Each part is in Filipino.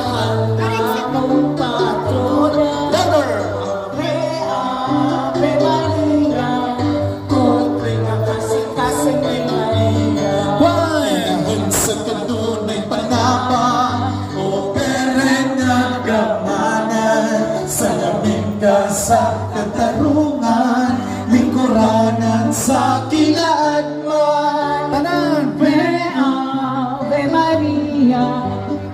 minahal namong patrona. Ave, Ave Maria, Tutoy na kasing-kasing ni Maria. Dahil sa kanunay panapa o peren na gamanan, salamin ka sa katarungan, lingkuranan sa kilaadman. Tanan! Ave Maria,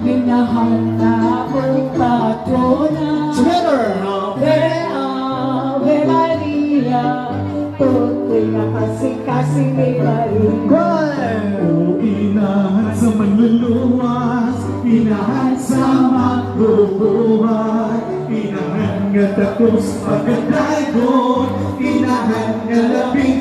minahal namong patrona. Together! Ave Maria, Tutoy na kasing-kasing ni Maria. O inahan sa manluluwas, inahan sa magbubuhay, inahan nga takos pagkataygon, inahan nga labing